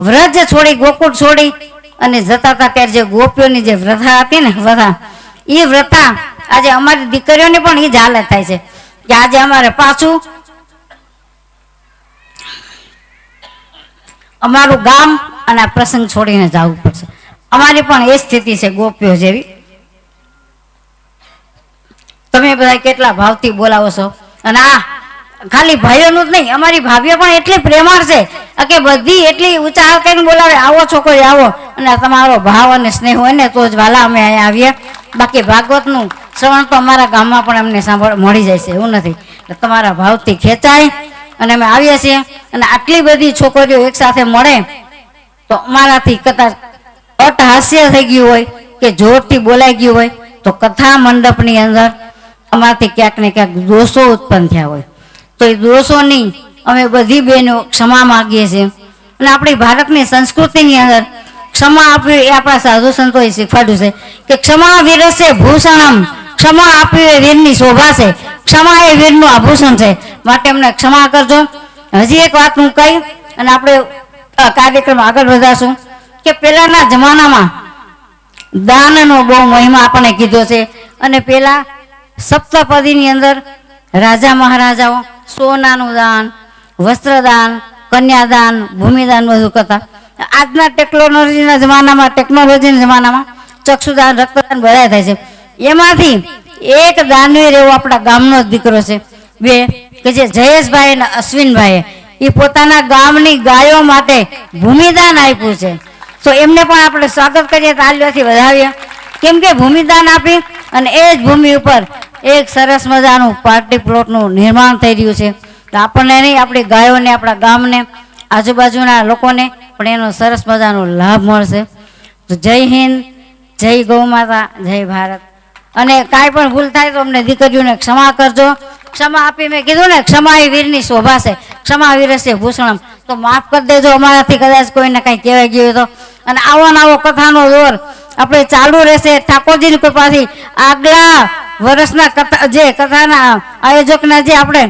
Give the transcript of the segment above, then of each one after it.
વ્રજ છોડી ગોકુળ છોડી અને જતા હતા ત્યારે જે ગોપીઓની જે વ્રથા હતી ને વ્રથા, એ વ્રથા આજે અમારી દીકરીઓને પણ એ જ હાલત થાય છે કે આજે અમારે પાછું અમારું ગામ અને આ પ્રસંગ છોડીને જવું પડશે. અમારી પણ એ સ્થિતિ છે ગોપીઓ જેવી. તમે બધા કેટલા ભાવથી બોલાવો છો. અને આ ખાલી ભાઈઓનું જ નહીં, અમારી ભાભીઓ પણ એટલી પ્રેમાળ છે કે બધી એટલી ઊંચા કરીને બોલાવે, આવો છોકરી આવો, અને તમારો ભાવ અને સ્નેહ હોય ને તો જ વાલા અમે અહીંયા આવીએ. બાકી ભાગવતનું શ્રવણ તો અમારા ગામમાં પણ અમને મળી જાય છે, એવું નથી. તમારા ભાવથી ખેંચાય અને અમે આવીએ છીએ. અને આટલી બધી છોકરીઓ એક સાથે મળે તો અમારાથી કદાચ અટહાસ્ય થઈ ગયું હોય કે જોરથી બોલાઈ ગયું હોય તો કથા મંડપની અંદર અમારાથી ક્યાંક ને ક્યાંક દોષો ઉત્પન્ન થયા હોય તો એ દોષોની અમે બધી બહેનો ક્ષમા માગીએ છીએ. અને આપણી ભારતની સંસ્કૃતિની અંદર ક્ષમા આપવી એ આપણા સાધુ સંતોએ શીખવાડ્યું છે કે ક્ષમા વીરસે ભૂષણમ, ક્ષમા આપવી એ વીરની શોભા છે, ક્ષમા એ વીરનું આભૂષણ છે. માટે અમને ક્ષમા કરજો. હજી એક વાત હું કહી અને આપણે કાર્યક્રમ આગળ વધારશું કે પહેલાના જમાનામાં દાનનો બહુ મહિમા આપણને કીધો છે. અને પેલા સપ્તપદીની અંદર રાજા મહારાજાઓ સોનાનું દાન, વસ્ત્રદાન, કન્યાદાન, ભૂમિદાન બધું કરતા. આજના ટેકનોલોજીના જમાનામાં ચક્ષુદાન, રક્તદાન બધા થાય છે. એમાંથી એક દાનવીર એવો આપણા ગામનો જ દીકરો છે, બે કે જે જયેશભાઈ અને અશ્વિનભાઈએ એ પોતાના ગામની ગાયો માટે ભૂમિદાન આપ્યું છે. તો એમને પણ આપણે સ્વાગત કરીએ, તાળીઓથી વધાવીએ. કેમ કે ભૂમિદાન આપી અને એ જ ભૂમિ ઉપર એક સરસ મજાનું પાર્ટી પ્લોટનું નિર્માણ થઈ રહ્યું છે. તો આપણને નહીં, આપણી ગાયોને, આપણા ગામને, આજુબાજુના લોકોને પણ એનો સરસ મજાનો લાભ મળશે. તો જય હિન્દ, જય ગૌ માતા, જય ભારત. અને કાંઈ પણ ભૂલ થાય તો અમને દીકરીઓને ક્ષમા કરજો. ક્ષમા આપી, મેં કીધું ને ક્ષમા એ વીરની શોભા છે, ક્ષમા વીરસે ભૂષણમ. તો માફ કરી દેજો અમારાથી કદાચ કોઈને કંઈ કહેવાય ગયું તો. અને આવો નવો કથાનો દોર આપણે ચાલુ રહેશે ઠાકોરજીની કૃપાથી. આગલા વર્ષના જે કથાના આયોજકના જે આપણે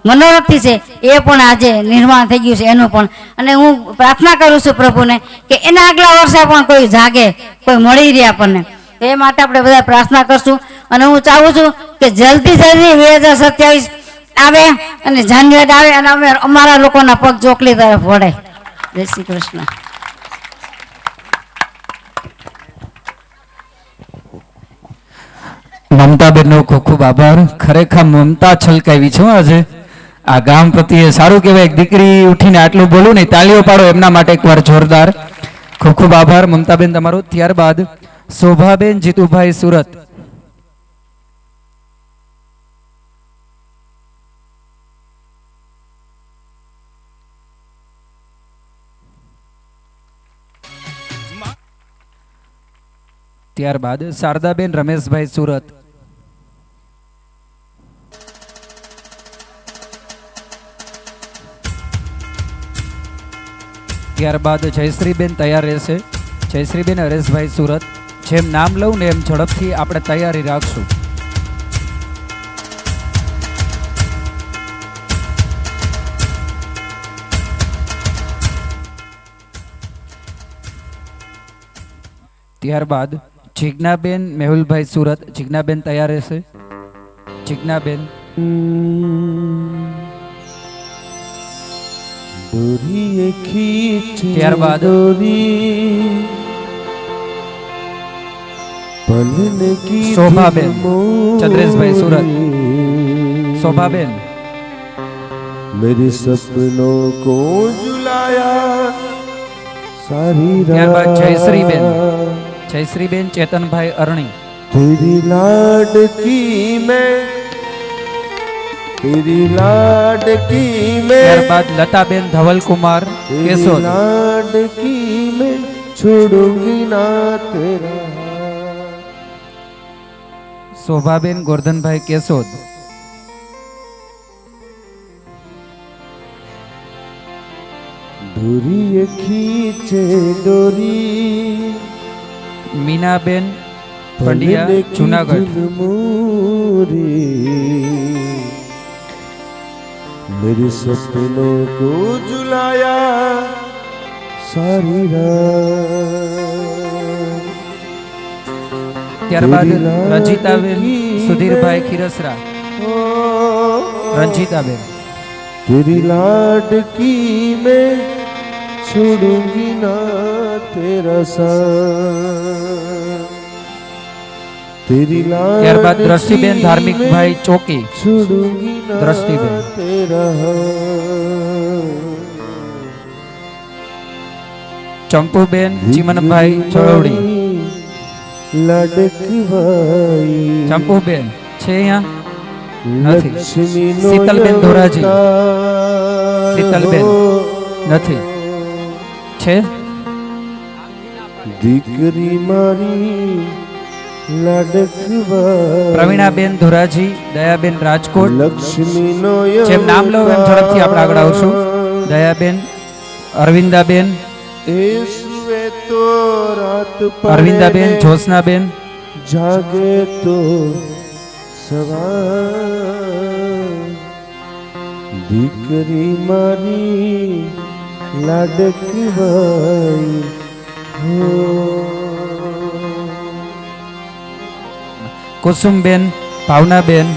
મનોરથથી છે એ પણ આજે નિર્માણ થઈ ગયું છે એનું પણ. અને હું પ્રાર્થના કરું છું પ્રભુને કે એના આગલા વર્ષે પણ કોઈ જાગે, કોઈ મળી રહે આપણને. એ માટે આપણે બધા પ્રાર્થના કરશું. અને હું ચાહું છું કે જલ્દી 2027 આવે અને જાન્યુઆરી આવે અને અમે અમારા લોકોના પગ ચોકલી તરફ વળે. જય શ્રી કૃષ્ણ. મમતાબેનનો ખૂબ ખૂબ આભાર. ખરેખર મમતા છલકાવી છે આજે આ ગામ પ્રત્યે. સારું કહેવાય, એક દીકરી ઉઠીને આટલું બોલું ને, તાળીઓ પાડો એમના માટે એકવાર જોરદાર. ખૂબ ખૂબ આભાર મમતાબેન તમારો. ત્યારબાદ શોભાબેન જીતુભાઈ સુરત. ત્યારબાદ શારદાબેન રમેશભાઈ સુરત. ત્યારબાદ જયશ્રીબેન તૈયાર રહેશે. જયશ્રીબેન હરેશભાઈ સુરત. જેમ નામ લઉં ને એમ ઝડપથી આપણે તૈયારી રાખશું. ત્યારબાદ જિજ્ઞાબેન મેહુલભાઈ સુરત. જિજ્ઞાબેન તૈયાર રહેશે. જિજ્ઞાબેન. ત્યારબાદ શોભાબેન ચંદ્રેશભાઈ સુરત. શોભાબેન. मेरे सपनों को जुलाया सारी ત્યારબાદ જયશ્રીબેન. જયશ્રીબેન ચેતનભાઈ અરણી. तेरी लाडकी मैं तेरी लाडकी मैं ત્યારબાદ લતાબેન ધવલકુમાર કેશોદ. लाडकी मैं छोड़ूंगी ना तेरा શોભાબેન ગોરધનભાઈ કેશોદ. डोरी खींचे डोरी મીનાબેન પંડ્યા જુનાગઢ. मेरे सपनों को जुलाया સારી રાત ત્યારબાદ રંજીતાબેન સુધીરભાઈ ખીરસરા. રંજીતાબેન. तेरी लाडकी मैं छोड़ूंगी ना तेरा साथ तेरी ત્યારબાદ દ્રષ્ટિબેન ધાર્મિકભાઈ ચોકી. छोड़ूंगी ना દ્રષ્ટિબેન. तेरा हाथ ચંપુબેન ચિમનભાઈ ચળવડી. લાડકવાઈ ચંપુબેન છે અહીંયા નથી. લક્ષ્મીનો શીતલબેન ધોરાજી. અવતાર શીતલબેન નથી. છે દીકરી મારી લાડકવાઈ પ્રવીણાબેન ધોરાજી. દયાબેન રાજકોટ. લક્ષ્મીનો જેમ નામ લઉં એમ ઝડપથી આપણે આગળ આવશું. દયાબેન. અરવિંદાબેન. એ સુવે તો રાત પડે અરવિંદાબેન. જ્યોત્સનાબેન. જાગે તો સવાર દીકરી મારી લાડકવાઈ હો કુસુમબેન. ભાવનાબેન.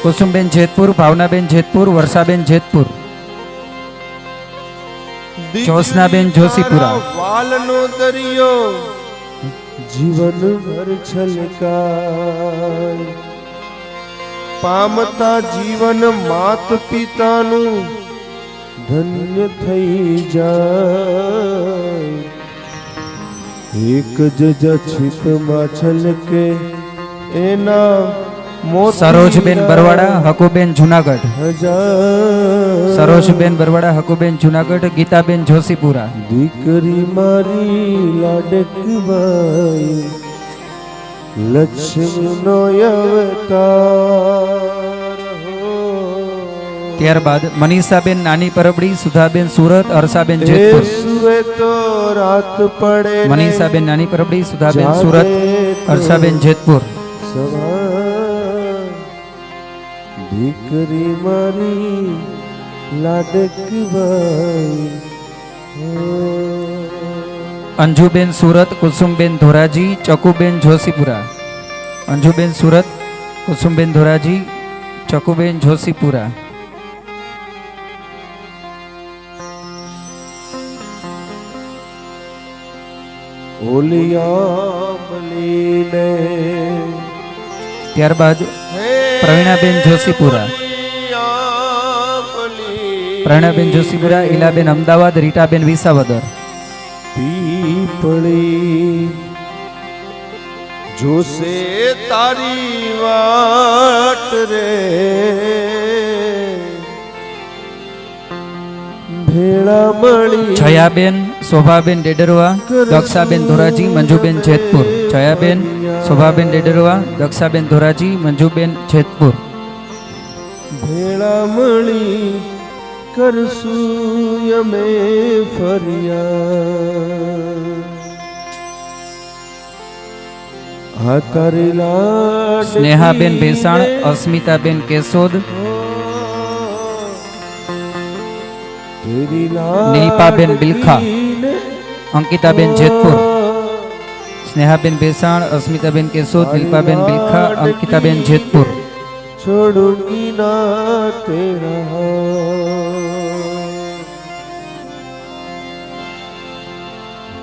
કુસુમબેન જેતપુર. ભાવનાબેન જેતપુર. વર્ષાબેન જેતપુર. જ્યોત્સનાબેન જોશીપુરા. વાલનો દરિયો જીવન ભર છલકાય પામતા જીવન માત પિતાનું ધન્ય થઈ જાય એક જ જછિતમાં છલકે એના સરોજબેન બરવાડા. હકુબેન જુનાગઢ. હજાર સરોજબેન બરવાડા. હકુબેન જુનાગઢ. ગીતાબેન જોશીપુરા. દીકરી મારી લાડકવાઈ લક્ષ્મીનો અવતાર હો ત્યારબાદ મનીષાબેન નાની પરબડી. સુધાબેન સુરત. અરસાબેન એ જેતપુર. સુવે તો રાત પડે ને મનીષાબેન નાની પરબડી. સુધાબેન જાગે સુરત. તો અરસાબેન જેતપુર. સવાર દીકરી મારી લાડકવાઈ હો અંજુબેન સુરત. કુસુમબેન ધોરાજી. ચકુબેન જોશીપુરા. અંજુબેન સુરત. કુસુમબેન ધોરાજી. ચકુબેન જોશીપુરા. ઓલિયામલીને ત્યારબાદ પ્રવીણાબેન જોશીપુરા. પ્રવીણાબેન જોશીપુરા. ઈલાબેન અમદાવાદ. રીટાબેન વિસાવદર. પીપળી જોશે તારી વાટ રે ભેળા મળી છયાબેન. શોભાબેન ડેડરવા. દક્ષાબેન ધોરાજી. મંજુબેન જેતપુર. છયાબેન. શોભાબેન ડેડરવા. દક્ષાબેન ધોરાજી. મંજુબેન જેતપુર. ભેળા મળી કરશું અમે ફરિયાદ આ તારી લાડ સ્નેહાબેન ભેસાણ. અસ્મિતાબેન કેશોદ. નીલપાબેન બિલખા. અંકિતાબેન જેતપુર. સ્નેહાબેન ભેસાણ. અસ્મિતાબેન કેશોદ. નીલપાબેન બિલખા. અંકિતાબેન જેતપુર. छोड़ूंगी ना तेरा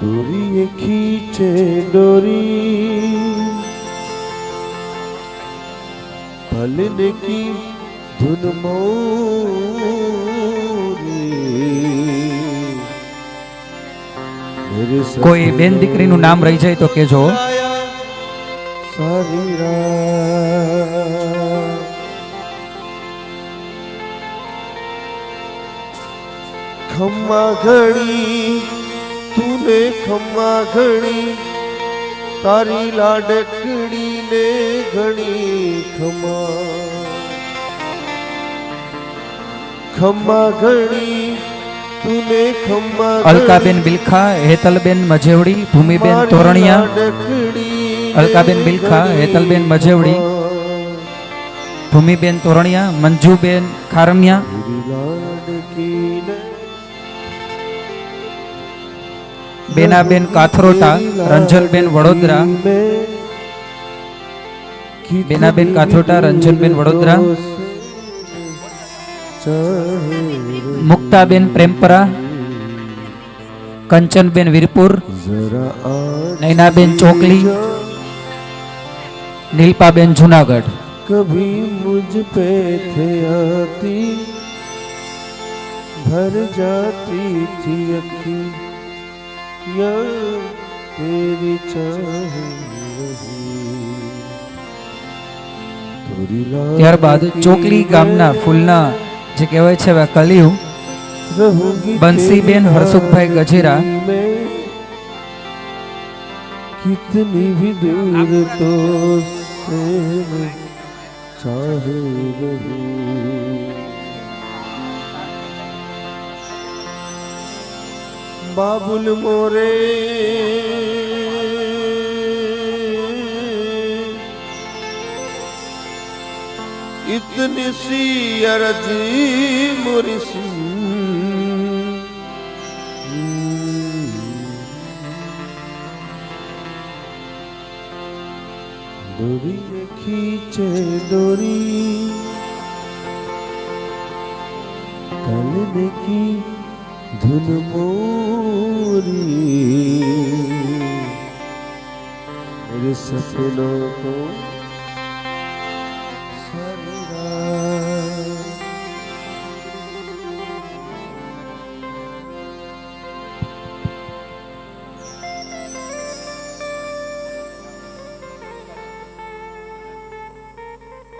डोरी ये खींचे डोरी पलने की धुन मोरी કોઈ બેન દીકરીનું નામ રહી જાય તો કેજો. सारी रात खम्मा घड़ी तूने खम्मा घड़ी तारी लाडकड़ी ने घड़ी खम्मा घड़ी तूने खम्मा અલકાબેન બિલખા. હેતલબેન મજેવડી. ભૂમિબેન તોરણિયા. અલકાબેન બિલખા. હેતલબેન મજેવડી. ભૂમિબેન તોરણિયા. મંજુબેન ખારમિયા. બેનાબેન કાથરોટા રંજનબેન વડોદરા બેનાબેન કાથરોટા રંજનબેન વડોદરા મુક્તાબેન પ્રેમપરા કંચનબેન વીરપુર નૈનાબેન ચોકલી નીલપાબેન જુનાગઢ कभी मुझ पे थे आती भर जाती थी अखियाँ तेरी चाहे ત્યારબાદ ચોકલી ગામના ફૂલના જે કહેવાય છે હવે કલિયું બંસીબેન હરસુખભાઈ ગજેરા कितनी भी दूर तो चाहे बाबुल मोरे इतनी सी अर्जी मोरी डोरी ने खींचे डोरी कलने की धुन मोरी मेरे सपनों को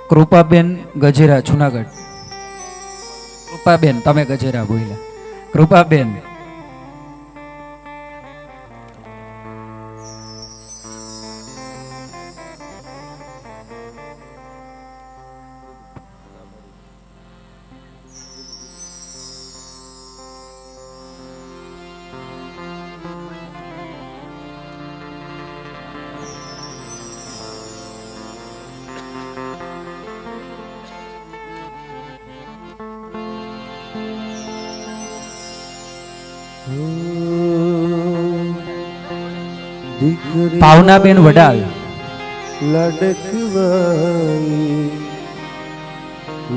કૃપાબેન ગજેરા જુનાગઢ કૃપાબેન તમે ગજેરા બોલ્યા કૃપાબેન ભાવનાબેન વડાલ લડકવાઈ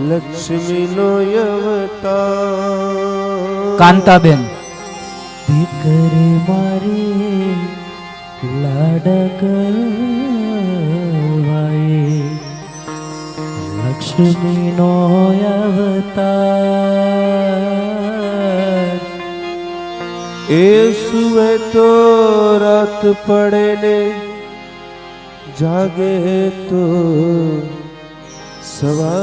લક્ષ્મી નો અવતાર કાંતાબેન દીકરી મારી લડકવાઈ લક્ષ્મી નો અવતાર એ સુવે તો રાત પડે ને જાગે તો સવાર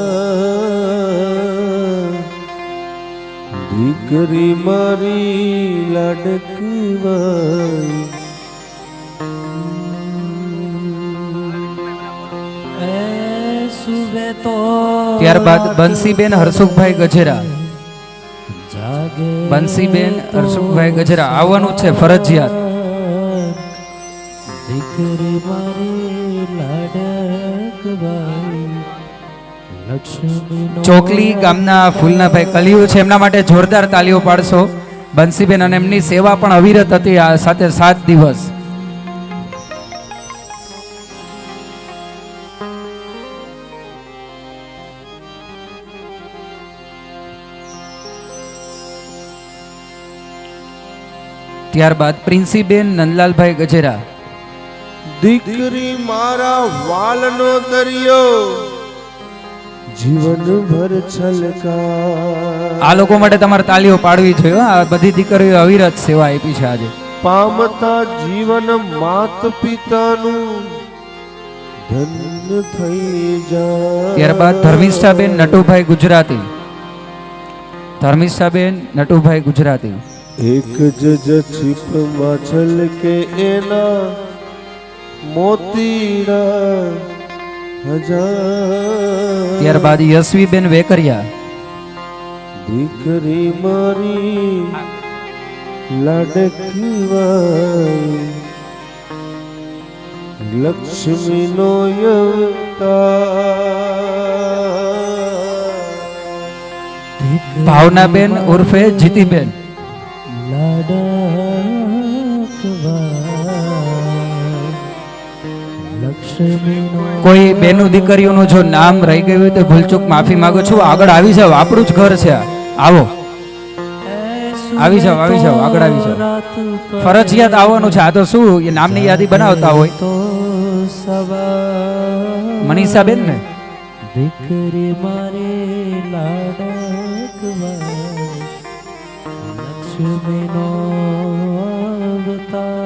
દીકરી મારી લાડકવાઈ સુવે તો ત્યારબાદ બંસીબેન હરસુખભાઈ ગજેરા બંસીબેન હરસુખભાઈ ગજેરા આવવાનું છે ફરજિયાત દીકરી મારી લાડકવાઈ લક્ષ્મી ચોકલી ગામના ફૂલનાભાઈ કલિયું છે એમના માટે જોરદાર તાલીઓ પાડશો બંસીબેન અને એમની સેવા પણ અવિરત હતી આ સાથે 7 દિવસ ત્યારબાદ પ્રિન્સીબેન નંદલાલભાઈ ગજેરા દીકરી મારા વાલનો દરિયો જીવન ભર છલકા આ લોકો માટે તમારે તાલીઓ પાડવી જોઈએ હો. આ બધી દીકરીઓ અવિરત સેવા આપી છે આજે પામતા જીવન માત પિતાનું ધન્ય થઈ જાય ત્યારબાદ ધર્મિષ્ઠાબેન નટુભાઈ ગુજરાતી ધર્મિષ્ઠાબેન નટુભાઈ ગુજરાતી એક જ છીપમાં છલકે એના મોતીડા હજાર ત્યારબાદ યશવીબેન વેકરિયા દીકરી મારી લાડકવાઈ લક્ષ્મી નો ભાવનાબેન ઉર્ફે જીતીબેન લક્ષ્મીનો કોઈ બેનું દીકરીઓનું જો નામ રહી ગયું હોય તો ભૂલચૂક માફી માંગુ છું. આગળ આવી જાવ, આપણું જ ઘર છે આ. આવો, આવી જાવ, આવી જાવ, આગળ આવી જાવ. ફરજિયાત આવવાનું છે. આ તો શું એ નામની યાદી બનાવતા હોય. તો સવાર મનીષાબેન ને દીકરી મારી લાડકવા લક્ષ્મીનો અવતાર.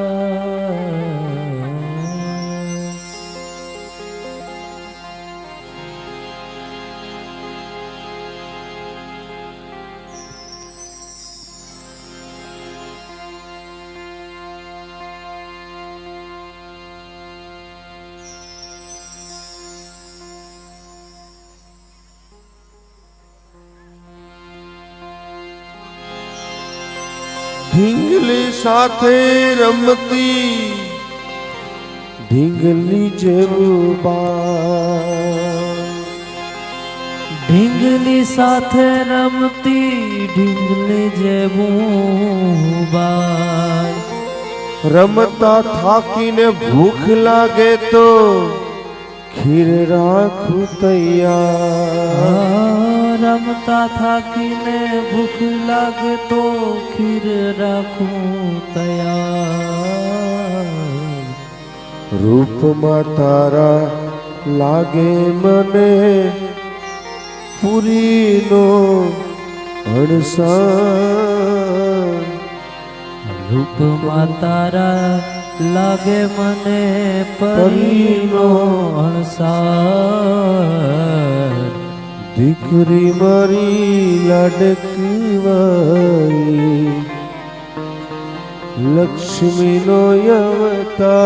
ઢીંગલી સાથે રમતી ઢીંગલી જેવું બાળ, ઢીંગલી સાથે રમતી ઢીંગલી જેવું બાળ. રમતા થાકીને ભૂખ લાગે તો ખીર રાખું તૈયાર. રમતા થાકીને ભૂખ લાગે તો ખીર રાખું તૈયાર. રૂપમાં તારા લાગે મને પૂરીનો અણસાર. રૂપમાં તારા લાગે મને પરીનો અણસાર. દીકરી મારી લાડકવાઈ લક્ષ્મીનો અવતાર.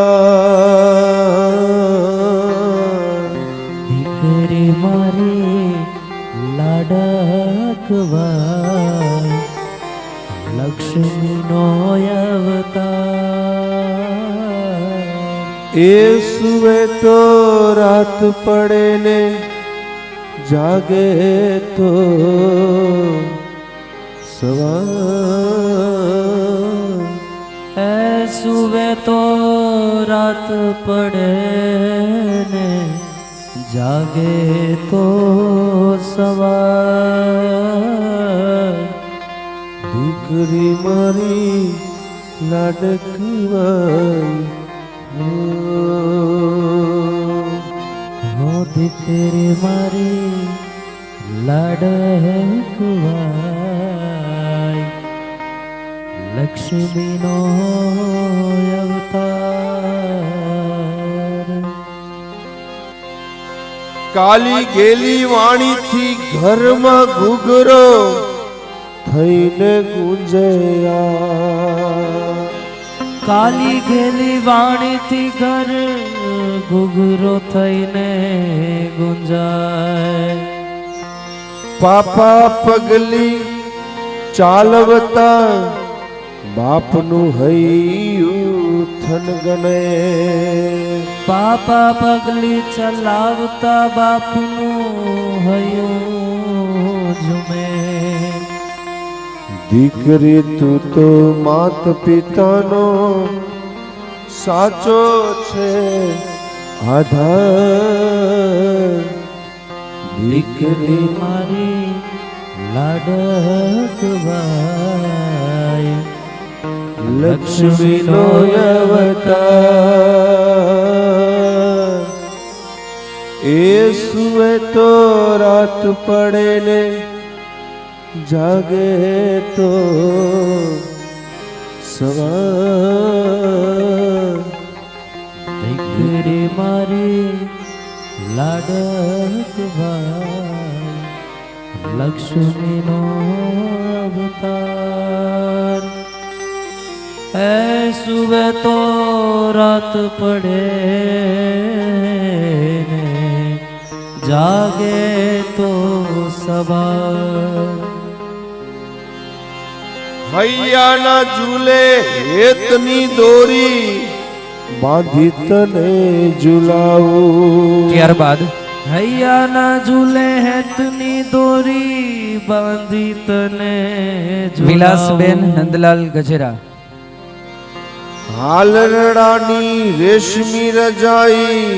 દીકરી મારી લાડકવા લક્ષ્મીનો અવતાર. એ સુવે તો રાત પડે ને જાગે તો સવાર. એ સુવે તો રાત પડે ને જાગે તો સવાર. દીકરી મારી લાડકવાઈ હો દીકરી મારી લાડકવાઈ લક્ષ્મીનો અવતાર. કાલી ગેલી વાણીથી ઘરમાં ઘૂઘરો થઈને ગુંજયા. કાલી ગેલી વાણીથી ઘર ઘૂઘરો થઈને ગુંજાય. પાપા પગલી ચાલવતા બાપનું હૈયું થનગને. પાપા પગલી ચલાવતા બાપનું હૈયું ઝુમે. દીકરી તું તો માત પિતાનો સાચો છે આધાર. દીકરી મારી લાડકવાઈ લક્ષ્મીનો અવતાર. એ સુવે તો રાત પડે ને જાગે તો સવાર. દીકરી મારી લાડકવાઈ લક્ષ્મીનો અવતાર. એ સુવે તો રાત પડે ને જાગે તો સવાર. હૈયાના ઝૂલે હેતની દોરી બાંધી તને ઝુલાવું. ત્યારબાદ હૈયાના ઝૂલે હેતની દોરી બાંધી તને વિલાસબેન નંદલાલ ગજેરા. હાલરડાની રેશમી રજાઈ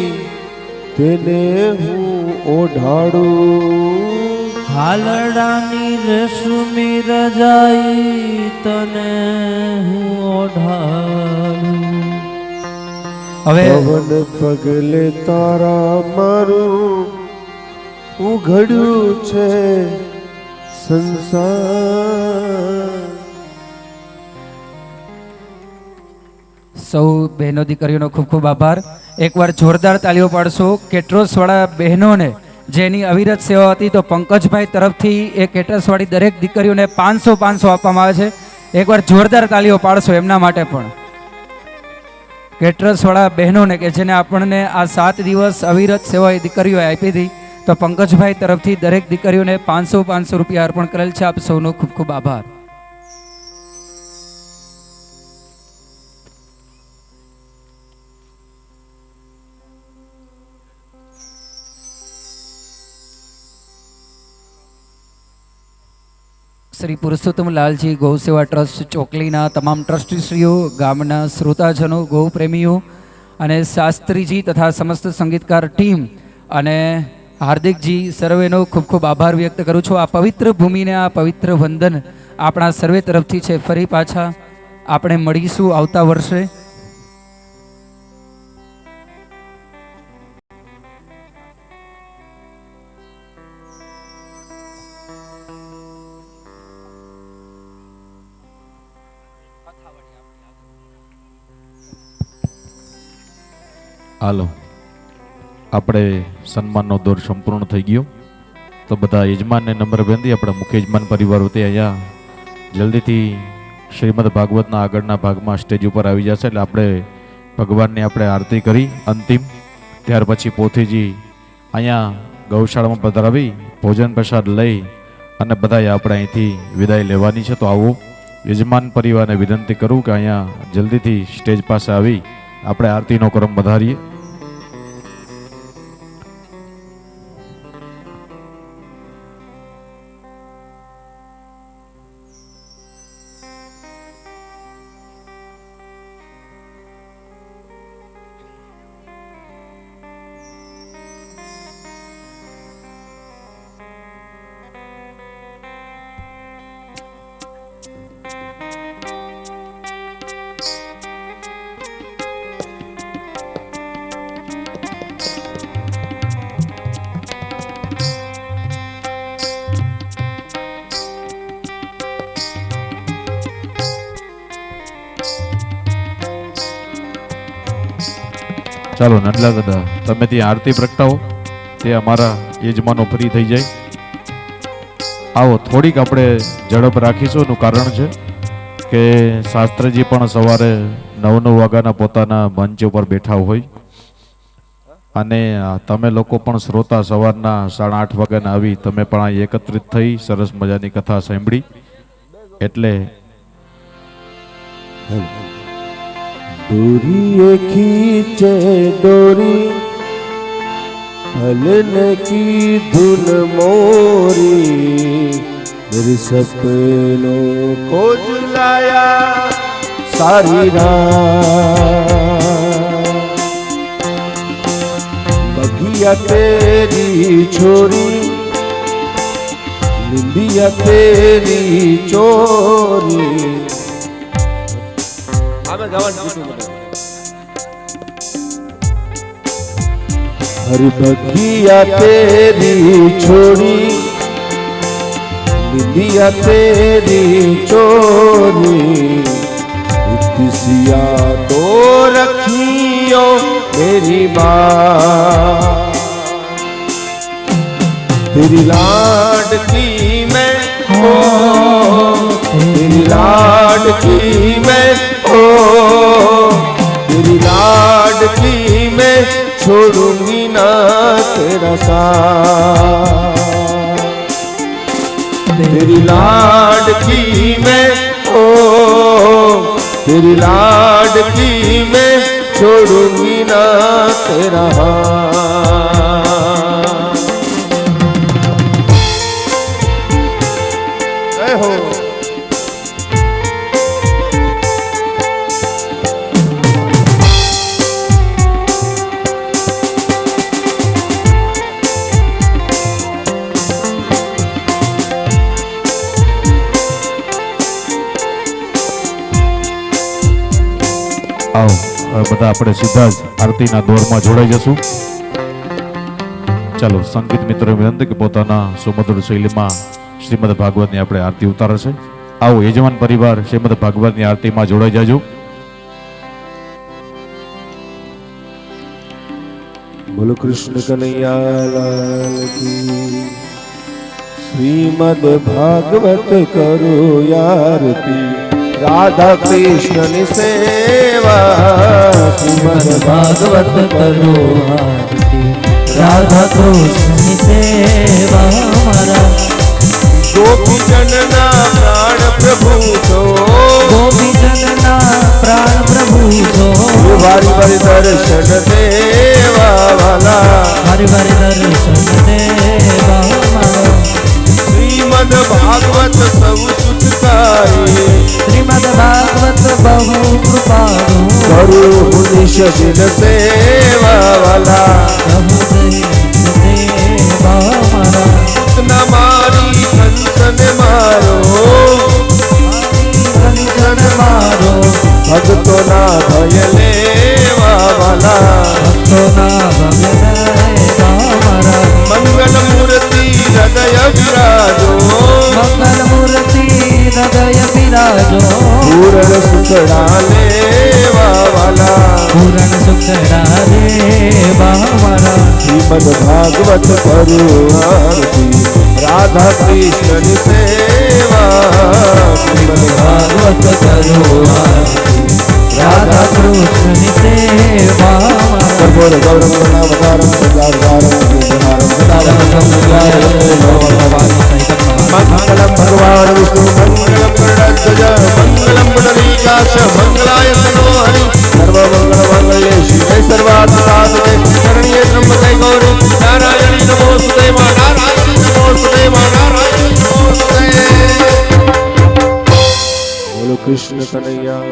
તેને હું ઓઢાડું, હાલડાની રેશમી રજાઈ તને હું ઓઢાડું. હવે પવન પગલે તારા મારું ઉઘડ્યું છે સંસાર. સૌ બહેનો દીકરીઓનો ખૂબ ખૂબ આભાર. એકવાર જોરદાર તાલીઓ પાડશો કેટરસવાળા બહેનોને જેની અવિરત સેવા હતી. તો પંકજભાઈ તરફથી એ કેટરસવાળી દરેક દીકરીઓને 500 આપવામાં આવે છે. એકવાર જોરદાર તાલીઓ પાડશો એમના માટે પણ. કેટરસવાળા બહેનોને કે જેને આપણને આ 7 દિવસ અવિરત સેવા એ દીકરીઓએ આપી હતી. તો પંકજભાઈ તરફથી દરેક દીકરીઓને 500 રૂપિયા અર્પણ કરેલ છે. આપ સૌનો ખૂબ ખૂબ આભાર. શ્રી પુરુષોત્તમ લાલજી ગૌ સેવા ટ્રસ્ટ ચોકલીના તમામ ટ્રસ્ટીશ્રીઓ, ગામના શ્રોતાજનો, ગૌ પ્રેમીઓ અને શાસ્ત્રીજી તથા સમસ્ત સંગીતકાર ટીમ અને હાર્દિકજી સર્વેનો ખૂબ ખૂબ આભાર વ્યક્ત કરું છું. આ પવિત્ર ભૂમિને આ પવિત્ર વંદન આપણા સર્વે તરફથી છે. ફરી પાછા આપણે મળીશું આવતા વર્ષે. હાલો, આપણે સન્માનનો દોર સંપૂર્ણ થઈ ગયો. તો બધા યજમાનને નંબર વિનંતી, આપણા મુખ્ય યજમાન પરિવાર વતી અહીંયા જલ્દીથી શ્રીમદ ભાગવતના આગળના ભાગમાં સ્ટેજ ઉપર આવી જશે. એટલે આપણે ભગવાનની આપણે આરતી કરી અંતિમ, ત્યાર પછી પોથીજી અહીંયા ગૌશાળામાં પધરાવી ભોજન પ્રસાદ લઈ અને બધાએ આપણે અહીંથી વિદાય લેવાની છે. તો આવો યજમાન પરિવારને વિનંતી કરું કે અહીંયા જલ્દીથી સ્ટેજ પાસે આવી આપણે આરતીનો ક્રમ વધારીએ. ચાલો નંદલા દાદા, તમે ત્યાં આરતી પ્રગટાવો, તે અમારા યજમાનો ફ્રી થઈ જાય. આવો, થોડીક આપણે ઝડપ રાખીશું. એનું કારણ છે કે શાસ્ત્રજી પણ સવારે 9 વાગ્યાના પોતાના મંચ ઉપર બેઠા હોય અને તમે લોકો પણ શ્રોતા સવારના 8:30 વાગ્યાના આવી તમે પણ અહીં એકત્રિત થઈ સરસ મજાની કથા સાંભળી. એટલે डोरी खींचे डोरी हलन की धुन मोरी, मेरे सपनों को जुलाया सारी रात. बगिया तेरी छोरी, निंदिया तेरी चोरी. हर बगिया तेरी छोड़ी, निंदिया तेरी चोरी. किसिया तो रखियो मेरी माँ, तेरी लाडकी मैं हो, तेरी लाडकी मैं हो, तेरी लाडकी मैं छोड़ूंगी ना तेरा साथ. तेरी लाडकी मैं हो, तेरी लाडकी मैं छोड़ूंगी ना तेरा हाथ. जय हो. આવો હવે બધા આપણે સીધા જ આરતીના દોરમાં જોડાઈ જશું. ચાલો સંગીત મિત્રો વિનંતી કે પોતાના સુમધુર શૈલીમાં શ્રીમદ ભાગવતની આપણે આરતી ઉતારે છે. આવો યજમાન પરિવાર શ્રીમદ ભાગવતની આરતીમાં જોડાઈ જાજો. બોલો કૃષ્ણ કનૈયા લાલ કી. શ્રીમદ ભાગવત કરો આરતી, રાધા કૃષ્ણ ની સેવા. શ્રીમદ ભાગવત કરો આરતી, રાધા કૃષ્ણની સેવા. મારા ગોપીજનના પ્રાણ પ્રભુ છો, ગોપીજનના પ્રાણ પ્રભુ છો. વારી વારી દર્શન દેવા વાલા. વારી વારી દર્શન દેવા મારા. શ્રીમદ ભાગવત સૌ સુખકારી, શ્રીમદ ભાગવત બહુ કૃપાળુ. કરું નિશ દિન સેવા વાલા. દેવા મારા. ના મારી કંચન મારો, કંચન મારો. ભક્તો ના ભય લેવા વાલા. ભક્તોના ભવ્ય દેવા મારા. મંગલ મૂર્તિ હૃદય વિરાજો, મંગલ મૂર્તિ હૃદય બિરાજો. પૂરણ સુખડા લેવા વાલા. પૂરણ સુખડા દેવા મારા. શ્રીમદ ભાગવત કરું આરતી, રાધા કૃષ્ણ ની સેવા. શ્રીમદ ભાગવત કરો આરતી, રાધા કૃષ્ણની સેવા મારા. કર્પૂર ગૌરમ કરુણાવતારમ સદાવતારમ ભૂષણારમ સદારમ મંગલમ ભગવાન વિષ્ણુ મંગલમ ગરુડધ્વજ મંગલમ પુંડરીકાક્ષ મંગલાય તનો હરિ. સર્વમંગલ મંગલ્યે શિવે સર્વાર્થ સાધકે શરણ્યે ત્રંબકે ગૌરી નારાયણી નમોસ્તુતે મા નારાયણી નમોસ્તુતે મા નારાયણી નમોસ્તુતે. બોલો કૃષ્ણ કનૈયા.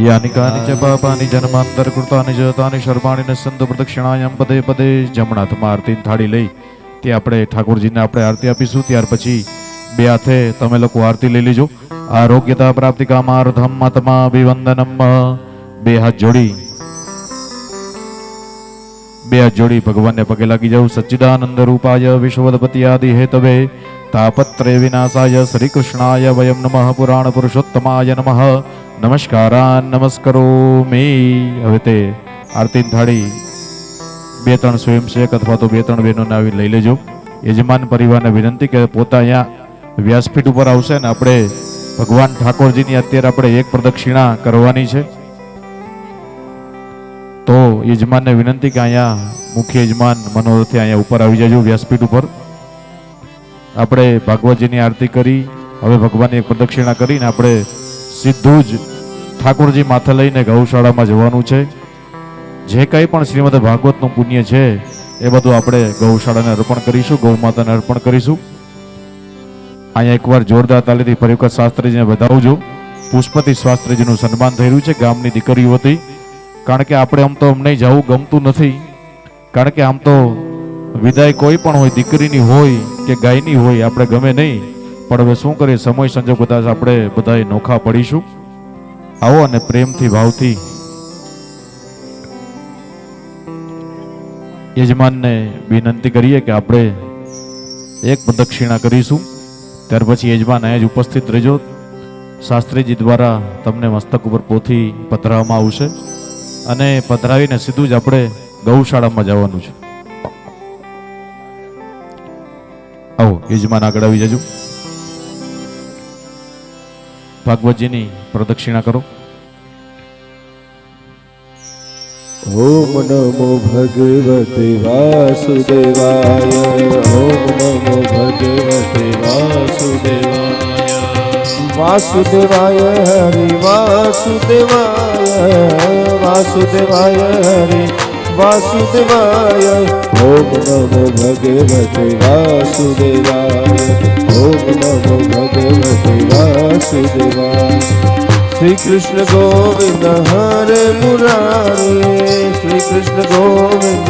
યાની કાની ચ પાપાની જન્માંતર કૃતાની જ તાની શર્માણી ને સંત પ્રદક્ષિણાયમ પદે પદે. જમણા હાથમાં આરતીની થાળી લઈ તે આપણે ઠાકોરજીને આપણે આરતી આપીશું. ત્યાર પછી બે હાથે તમે લોકો આરતી લઈ લેજો. આરોગ્યતા પ્રાપ્તિ કામાર્થમ આત્મા અભિવંદનમ. બે હાથ જોડી ભગવાનને પગે લાગી જાવ. સચ્ચિદાનંદ રૂપાય વિશ્વદપતિ આદિ હેતવે તાપત્રય વિનાશાય શ્રી કૃષ્ણાય વયમ નમઃ. પુરાણ પુરુષોત્તમાય નમઃ. નમસ્કારાન નમસ્કરોમિ. હવે તે આરતીની થાળી 2-3 સ્વયંસેવક અથવા તો 2-3 બહેનોને આવી લઈ લેજો. યજમાન પરિવારને વિનંતી કે પોતા અહીંયા વ્યાસપીઠ ઉપર આવશે ને આપણે ભગવાન ઠાકોરજીની અત્યારે આપણે એક પ્રદક્ષિણા કરવાની છે. તો યજમાનને વિનંતી કે અહીંયા મુખ્ય યજમાન મનોરથે અહીંયા ઉપર આવી જજો વ્યાસપીઠ ઉપર. આપણે ભાગવતજીની આરતી કરી હવે ભગવાનની એક પ્રદક્ષિણા કરીને આપણે સીધું જ ઠાકોરજી માથે લઈને ગૌશાળામાં જવાનું છે. જે કંઈ પણ શ્રીમદ ભાગવતનું પુણ્ય છે એ બધું આપણે ગૌશાળાને અર્પણ કરીશું, ગૌ માતાને અર્પણ કરીશું. અહીંયા એકવાર જોરદાર તાલીથી ફરી વખત શાસ્ત્રીજીને વધાવજો. પુષ્પતિ શાસ્ત્રીજીનું સન્માન થઈ રહ્યું છે. ગામની દીકરીઓ હતી. કારણ કે આપણે આમ તો અમને જવું ગમતું નથી. કારણ કે આમ તો વિદાય કોઈ પણ હોય, દીકરીની હોય કે ગાયની હોય, આપણે ગમે નહીં. પણ હવે શું કરીએ, સમય સંજોગ કદાચ આપણે બધા નોખા પડીશું. આવો અને પ્રેમથી ભાવથી યજમાનને વિનંતી કરીએ કે આપણે એક પ્રદક્ષિણા કરીશું. ત્યાર પછી યજમાન અહીંયા જ ઉપસ્થિત રહેજો. શાસ્ત્રીજી દ્વારા તમને મસ્તક ઉપર પોથી પધરાવવામાં આવશે અને પધરાવીને સીધું જ આપણે ગૌશાળામાં જવાનું છે. આવો યજમાન આગળ આવી જજો. ભાગવતજીની પ્રદક્ષિણા કરો. ઓમ નમો ભગવતે વાસુદેવાય. ઓમ નમો ભગવતે વાસુદેવાય. વાસુદેવાય હરિ વાસુદેવાય. વાસુદેવાય હરિ વાસુદેવાય. ઓમ નમો ભગવતે વાસુદેવાય. ઓમ નમો ભગવતે વાસુદેવાય. શ્રી કૃષ્ણ ગોવિંદ હરે મુરારી. શ્રી કૃષ્ણ ગોવિંદ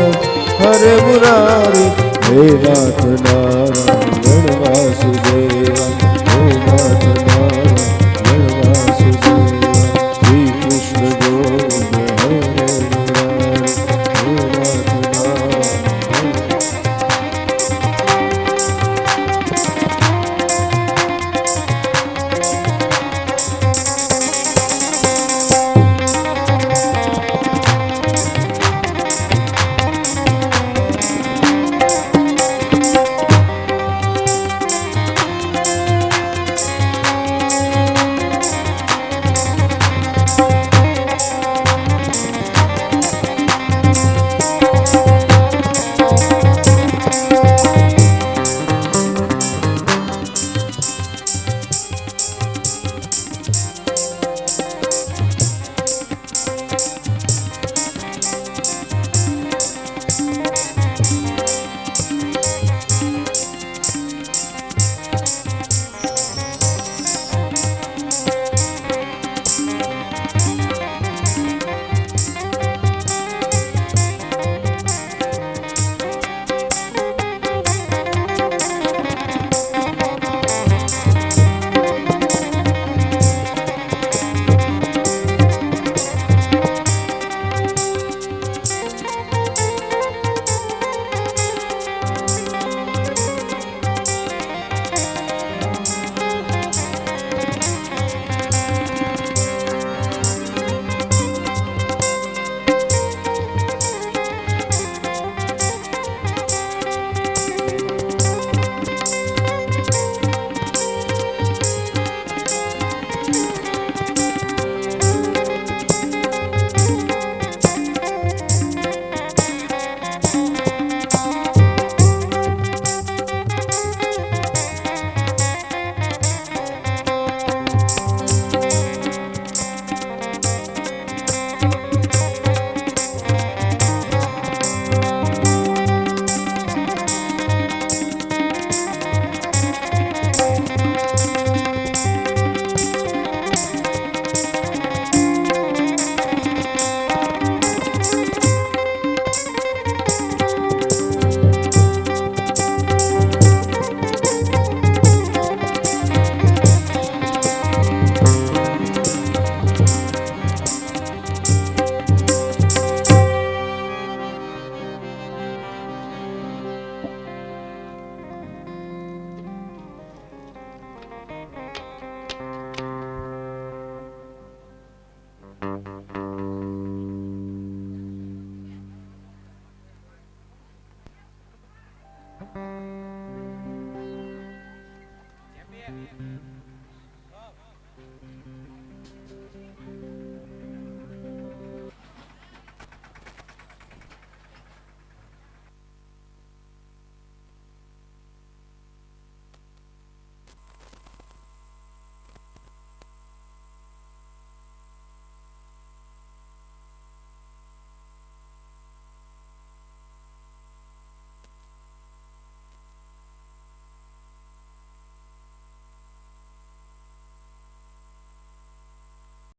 હરે મુરારી. હે નાથ નારાયણ વાસુદેવા. હે નાથ નારાયણ વાસુદેવા. શ્રી કૃષ્ણ ગોવિંદ